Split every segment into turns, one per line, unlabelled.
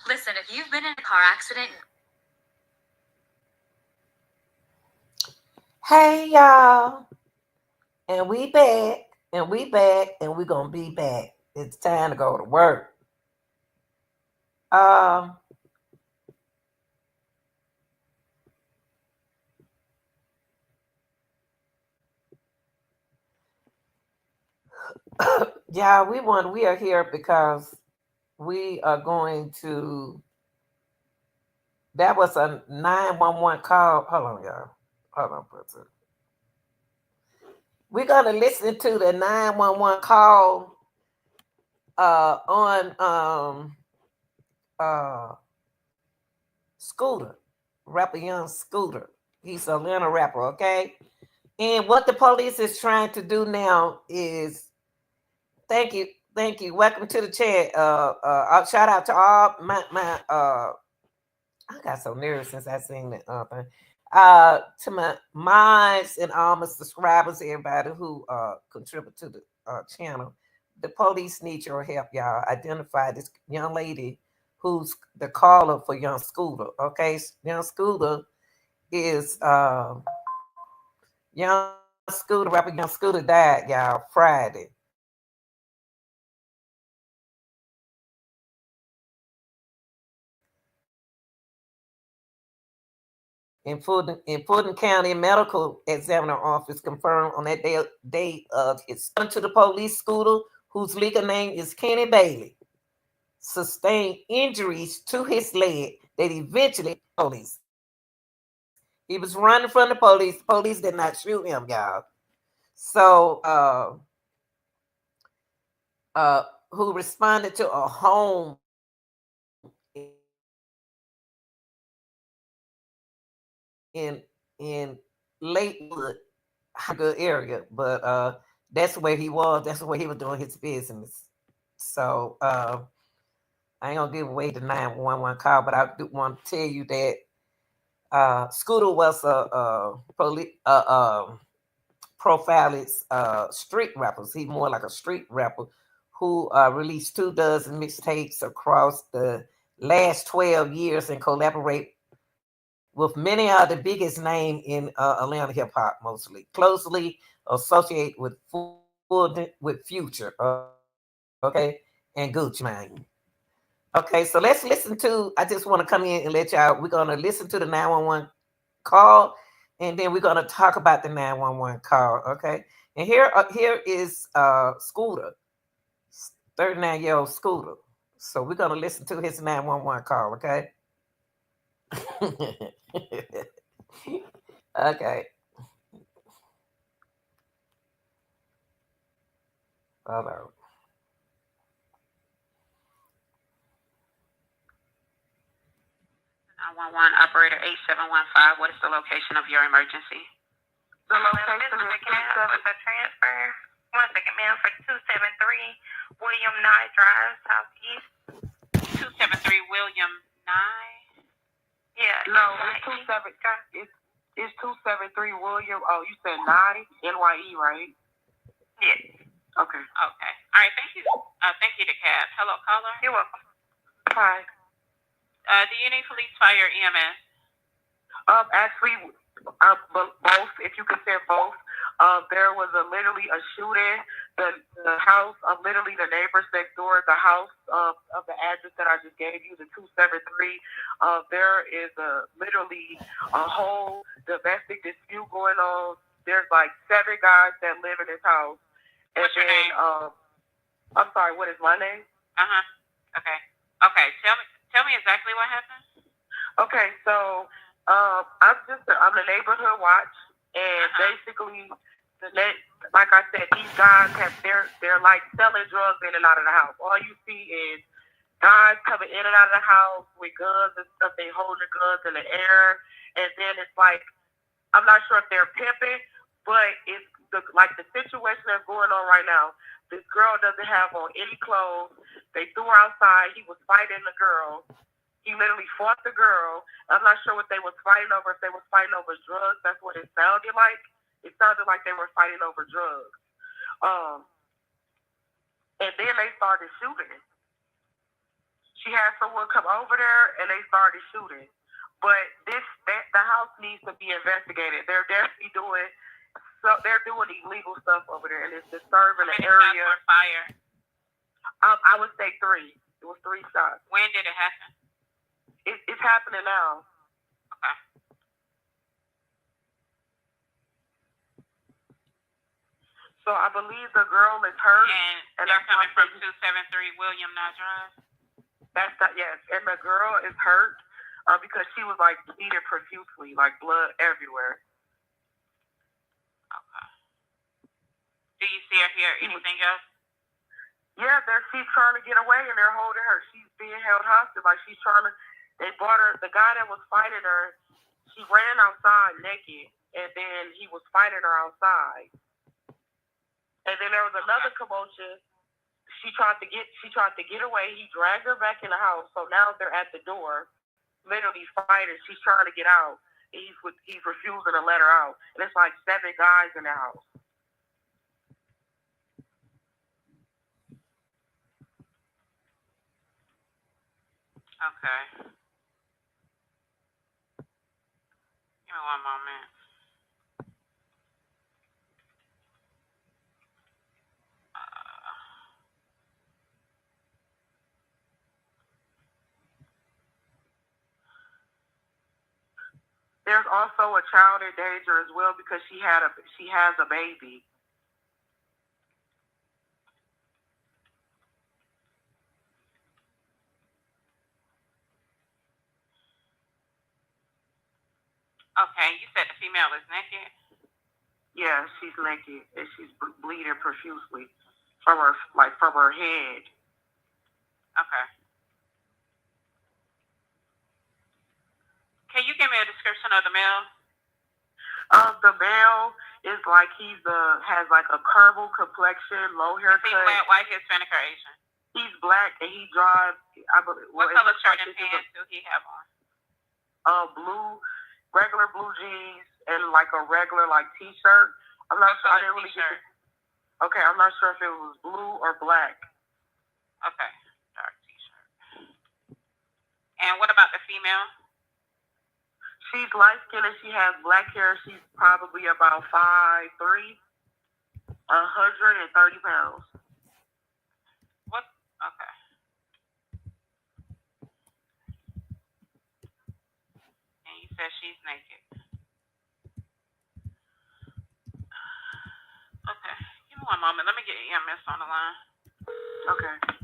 Listen, if you've been in a car accident.
Hey y'all, and we back, and we back, and we gonna be back. It's time to go to work. Um, yeah, we are here because we are going to. That was a 911 call. Hold on, y'all. Hold on for a second. We're gonna listen to the 911 call on uh Scooter, rapper Young Scooter. He's a Atlanta rapper, okay? And what the police is trying to do now is thank you, thank you. Welcome to the chat. I'll shout out to all my I got so nervous since I seen that thing. To my minds and all my subscribers, everybody who contribute to the channel. The police need your help, y'all. Identify this young lady who's the caller for Young Scooter. Okay, Young Scooter is Young Scooter, rapper Young Scooter died, y'all, Friday. In Fulton County Medical Examiner Office confirmed on that day of his to the police scooter, whose legal name is Kenny Bailey, sustained injuries to his leg that eventually police. He was running from the police. The police did not shoot him, y'all. So, who responded to a home in Lakewood, good area, but that's where he was. That's where he was doing his business. So I ain't gonna give away the 911 call, but I do want to tell you that Scooter was a police profiled street rappers. He more like a street rapper who released 2 dozen mixtapes across the last 12 years and collaborate with many of the biggest names in Atlanta hip hop, mostly closely associated with Future, okay, and Gucci Mane. Okay, so let's listen to. I just want to come in and let y'all. We're gonna listen to the 911 call, and then we're gonna talk about the 911 call. Okay, and here is Scooter, 39-year-old Scooter. So we're gonna listen to his 911 call. Okay. Okay. Hold on.
911 operator 8715. What is the location of your emergency?
The location is 27. The transfer. 1 second, ma'am, for 273 William Nye Drive, Southeast.
273 William Nye.
Yeah.
No, it's 273 William. Oh, you said Nye, NYE, right?
Yes.
Okay.
Okay. All right. Thank you. Thank you, DeKalb. Hello, caller.
You're welcome.
Hi.
Do you need police, fire, EMS?
Actually, both. If you consider both, there was literally a shooting. The house, literally the neighbors next door, the house of the address that I just gave you, the 273. There is literally a whole domestic dispute going on. There's like 7 guys that live in this house.
What's your name?
I'm sorry. What is my name?
Okay. Okay. Tell me exactly what happened.
Okay, so I'm the neighborhood watch, and basically, like I said, these guys they're like selling drugs in and out of the house. All you see is guys coming in and out of the house with guns and stuff. They hold the guns in the air, and then it's like I'm not sure if they're pimping, but it's like the situation that's going on right now. This girl doesn't have on any clothes. They threw her outside. He was fighting the girl. He literally fought the girl. I'm not sure what they was fighting over. If they was fighting over drugs, that's what it sounded like. It sounded like they were fighting over drugs. And then they started shooting. she had someone come over there and they started shooting. But the house needs to be investigated. They're definitely doing illegal stuff over there, and it's disturbing the area.
Fire.
I would say 3. It was 3 shots.
When did it happen?
It's happening now.
Okay.
So I believe the girl is hurt.
And they're coming from 273 William Nye Drive?
Yes. And the girl is hurt because she was like bleeding profusely, like blood everywhere.
Okay. Do you see or hear anything else?
Yeah, she's trying to get away and they're holding her. She's being held hostage. Like she's trying to, they brought her, the guy that was fighting her, she ran outside naked and then he was fighting her outside. And then there was another commotion. She tried to get away. He dragged her back in the house. So now they're at the door, literally fighting. She's trying to get out. He's refusing to let her out. And it's like 7 guys in the house.
Okay. Give me one moment.
There's also a child in danger as well because she has a baby.
Okay, you said the female is naked?
Yeah, she's naked and she's bleeding profusely from her head.
Okay. Can you give me a description of the male?
The male is like has like a caramel complexion, low haircut.
Is he black, white, Hispanic, or Asian?
He's black and he drives.
What color shirt and pants do he have on?
Blue, regular blue jeans and like a regular like t-shirt. I'm not sure. I didn't really get it. Okay, I'm not sure if it was blue or black.
Okay, dark t-shirt. And what about the female?
She's light skinned and she has black hair. She's probably about 5'3", 130 pounds.
What? Okay. And you said she's naked. Okay. Give me one moment. Let me get EMS on the line.
Okay.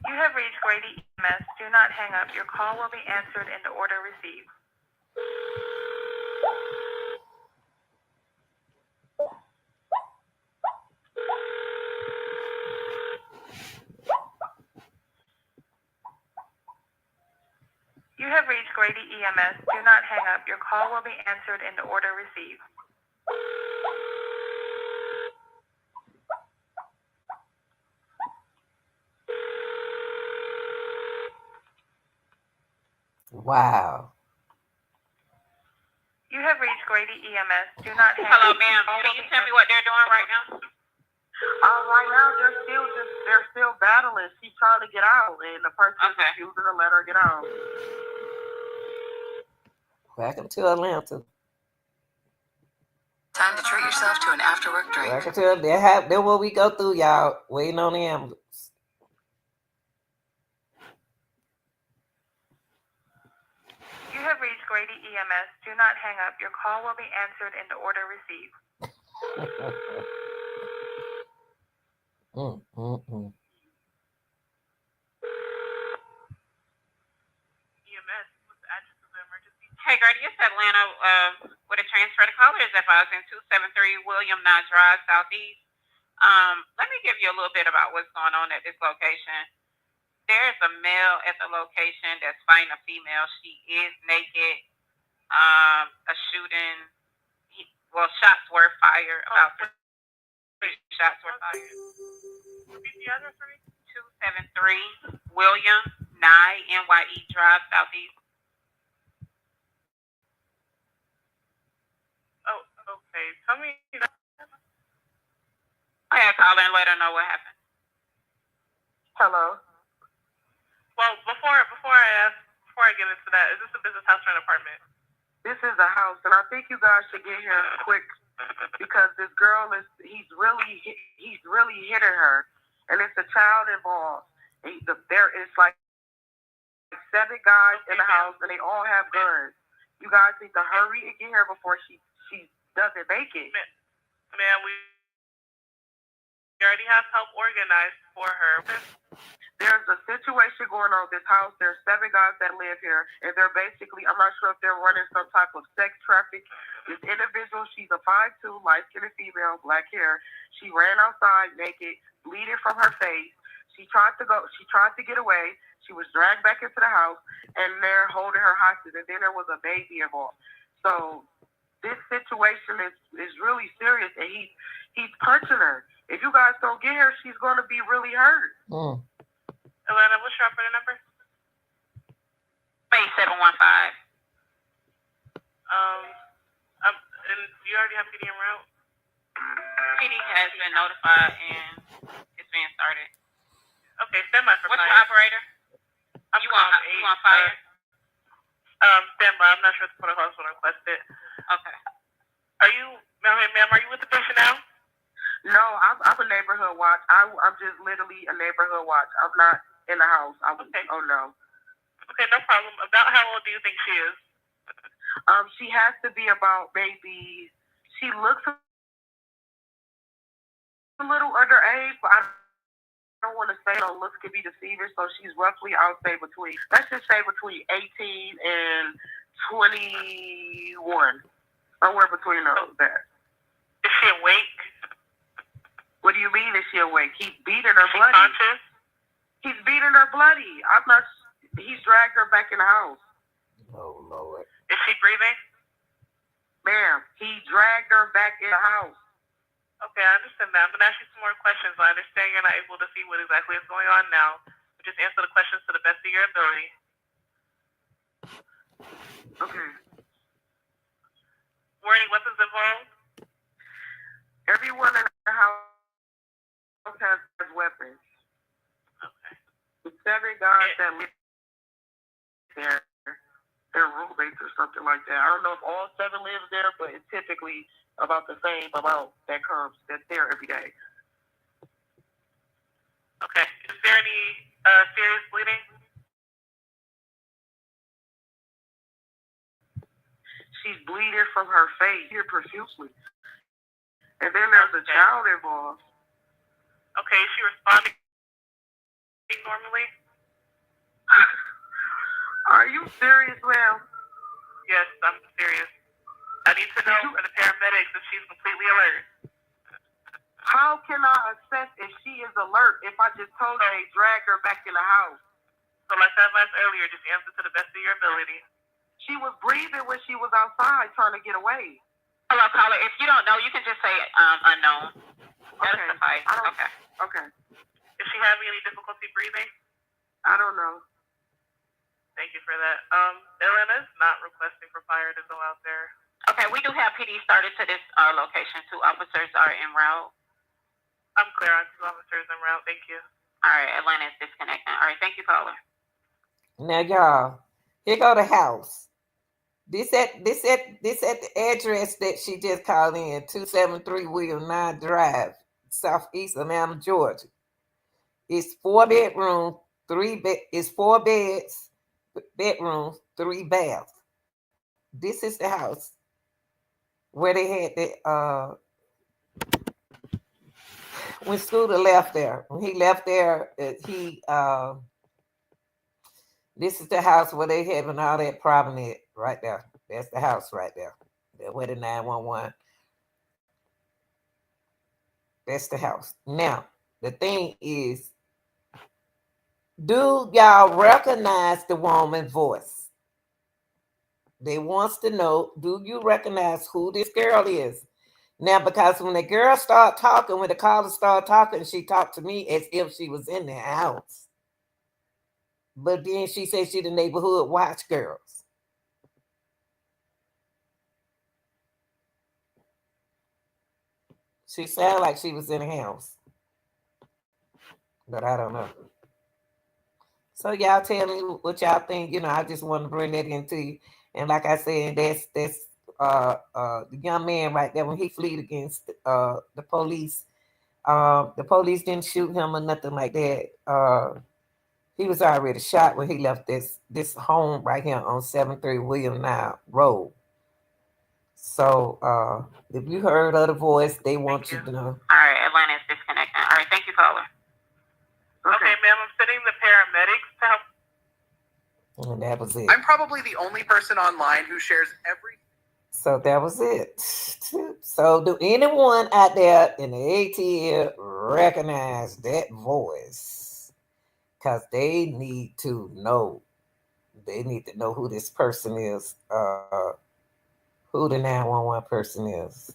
You have reached Grady EMS. Do not hang up. Your call will be answered in the order received. You have reached Grady EMS. Do not hang up. Your call will be answered in the order received.
Wow.
You have reached Grady EMS. Do not hang
Hello,
up.
ma'am. Can you tell me what they're doing right now?
Right now they're still battling. She's trying to get out, and the person is refusing to let her get out.
Welcome to Atlanta.
Time to treat yourself to an after-work drink.
Welcome to Atlanta. That's what we go through, y'all. Waiting on the ambulance.
You have reached Grady EMS. Do not hang up. Your call will be answered in the order received.
EMS, what's the address of the emergency? Hey, Grady, it's Atlanta with a transfer to callers advising 273 William Nye Drive, Southeast. Let me give you a little bit about what's going on at this location. There's a male at the location that's fighting a female. She is naked. A shooting, shots were fired. About 3 shots were fired. Repeat the address for me. 273 William NYE Drive, Southeast.
Oh, okay. Tell me.
I had to call her and let her know what happened.
Hello.
Well, before I get into that, is this a business house or an apartment?
This is a house, and I think you guys should get here quick because this girl he's really hitting her, and it's a child involved. And there is like 7 guys in the house, and they all have guns. You guys need to hurry and get here before she doesn't make it.
Man, we already have help organized for her.
There's a situation going on in this house. There's 7 guys that live here, and they're basically, I'm not sure if they're running some type of sex traffic. This individual, she's a 5'2", light-skinned female, black hair. She ran outside naked, bleeding from her face. She tried to get away. She was dragged back into the house, and they're holding her hostage, and then there was a baby involved. So this situation is really serious, and he's punching her. If you guys don't get her, she's going to be really hurt.
Atlanta, what's your operator number?
8715.
And you already have PD en route?
PD has been notified and it's being started.
Okay, stand by for
What's
fire.
your operator?
I'm
You want fire?
Stand by. I'm not sure if the protocol is going to request it.
Okay.
Ma'am, are you with the patient now?
No, I'm a neighborhood watch. I'm just literally a neighborhood watch. I'm not in the house.
Okay.
Oh, no.
Okay, no problem. About how old do you think she is?
She has to be about maybe, she looks a little underage, but I don't want to say looks could be deceiving, so she's roughly, I'll say let's just say between 18 and 21. Somewhere between those there.
Is she awake?
What do you mean is she awake? He's beating her
Is she
bloody.
conscious?
He's beating her bloody. He's dragged her back in the house.
Oh, Lord.
Is she breathing?
Ma'am, he dragged her back in the house.
Okay, I understand that. I'm going to ask you some more questions. I understand you're not able to see what exactly is going on now. Just answer the questions to the best of your ability.
Okay.
Were any weapons involved?
Everyone in the house has weapons.
Okay.
The 7 guys that live there, they're roommates or something like that. I don't know if all 7 live there, but it's typically about the same amount that's there every day.
Okay. Is there any serious bleeding?
She's bleeding from her face here profusely. And then there's a child involved.
Okay, is she responding normally?
Are you serious, ma'am?
Yes, I'm serious. I need to know from the paramedics if she's completely alert.
How can I assess if she is alert if I just told her they dragged her back in the house?
So like I advised earlier, just answer to the best of your ability.
She was breathing when she was outside trying to get away.
Hello, caller. If you don't know, you can just say unknown. That'll
Okay.
suffice. Okay.
Okay.
Is she having any difficulty breathing?
I don't know.
Thank you for that. Atlanta is not requesting for fire to go out there.
Okay, we do have PD started to this location. 2 officers are en route.
I'm clear on 2 officers en route. Thank you.
All right, Atlanta is disconnecting. All right, thank you, caller.
Now, y'all, here go the house. This at the address that she just called in, 273 William 9 Drive, Southeast Atlanta, Georgia. It's 4 bedrooms, 4 beds, bedrooms, 3 baths. This is the house where they had the when Scooter left there. When he left there, this is the house where they having all that problem at right there. That's the house right there. Where the 911. That's the house. Now, the thing is, do y'all recognize the woman's voice? They wants to know, do you recognize who this girl is? Now, because when the girl started talking, when the caller started talking, she talked to me as if she was in the house. But then she said she the neighborhood watch girls. She sounded like she was in the house. But I don't know. So y'all tell me what y'all think. I just want to bring that into you. And like I said, that's the young man right there when he fled against the police. The police didn't shoot him or nothing like that. He was already shot when he left this home right here on 73 William Nile Road. So if you heard of the voice, they want you to know.
All right, Atlanta is disconnecting. All right, thank you, caller.
Okay, ma'am, I'm sending the paramedics to help.
And that was it.
I'm probably the only person online who shares every.
So that was it. So do anyone out there in the ATL recognize that voice? Because they need to know. They need to know who this person is. Who the 911 person is.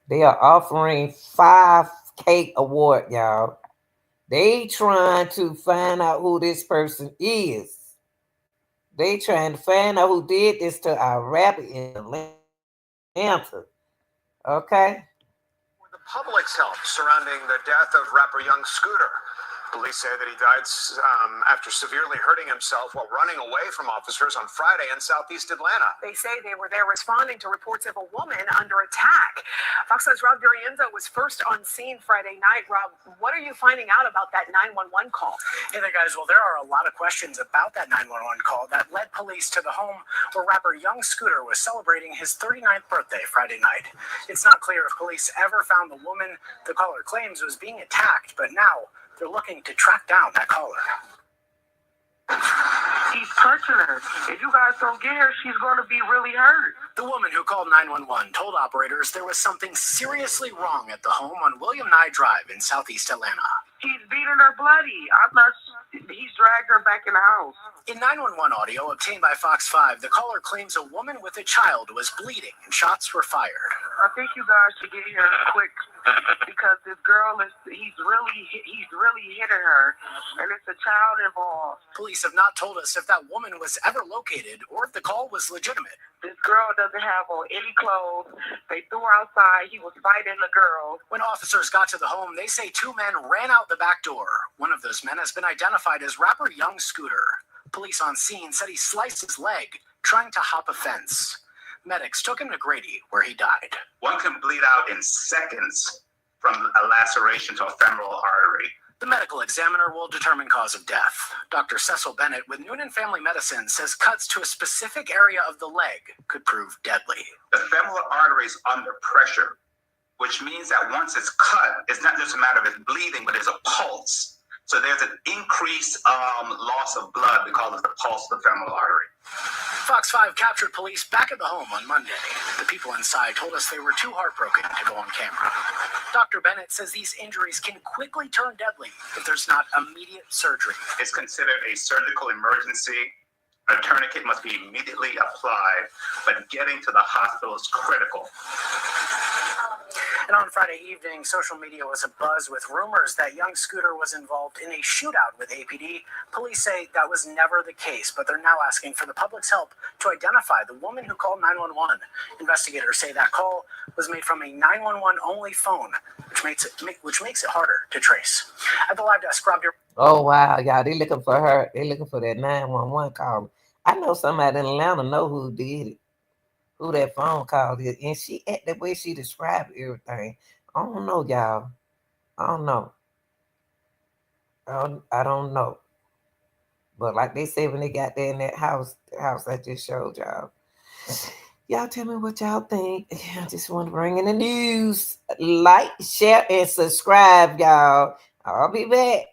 They are offering $5,000 award, y'all. They trying to find out who this person is. They trying to find out who did this to our rapper in Atlanta. Okay?
For the public's help surrounding the death of rapper Young Scooter. Police say that he died after severely hurting himself while running away from officers on Friday in southeast Atlanta.
They say they were there responding to reports of a woman under attack. Fox 5's Rob Durienzo was first on scene Friday night. Rob, what are you finding out about that 911 call?
Hey there, guys. Well, there are a lot of questions about that 911 call that led police to the home where rapper Young Scooter was celebrating his 39th birthday Friday night. It's not clear if police ever found the woman the caller claims was being attacked, but now they're looking to track down that caller.
He's touching her. If you guys don't get her, she's going to be really hurt.
The woman who called 911 told operators there was something seriously wrong at the home on William Nye Drive in southeast Atlanta.
He's beating her bloody. He's dragged her back in the house.
In 911 audio obtained by Fox 5, the caller claims a woman with a child was bleeding and shots were fired.
I think you guys should get here quick because this girl he's really hitting her, and it's a child involved.
Police have not told us if that woman was ever located or if the call was legitimate.
This girl doesn't have on any clothes. They threw her outside. He was fighting the girl.
When officers got to the home, they say two men ran out the back door. One of those men has been identified as rapper Young Scooter. Police on scene said he sliced his leg trying to hop a fence. Medics took him to Grady, where he died.
One can bleed out in seconds from a laceration to a femoral artery.
The medical examiner will determine cause of death. Dr. Cecil Bennett with Noonan Family Medicine says cuts to a specific area of the leg could prove deadly.
The femoral artery is under pressure, which means that once it's cut, it's not just a matter of it bleeding, but there's a pulse. So there's an increased loss of blood because of the pulse of the femoral artery.
Fox 5 captured police back at the home on Monday. The people inside told us they were too heartbroken to go on camera. Dr. Bennett says these injuries can quickly turn deadly if there's not immediate surgery.
It's considered a surgical emergency. A tourniquet must be immediately applied, but getting to the hospital is critical.
And on Friday evening, social media was abuzz with rumors that Young Scooter was involved in a shootout with APD. Police say that was never the case, but they're now asking for the public's help to identify the woman who called 911. Investigators say that call was made from a 911 only phone, which makes it harder to trace. At the live desk, Rob.
Oh wow, y'all! They looking for her. They looking for that 911 call. I know somebody in Atlanta know who did it. Who that phone call is, and she at the way she described everything. I don't know, y'all. I don't know. I don't know. But like they said when they got there in that house, the house I just showed y'all. Y'all tell me what y'all think. I just want to bring in the news. Like, share, and subscribe, y'all. I'll be back.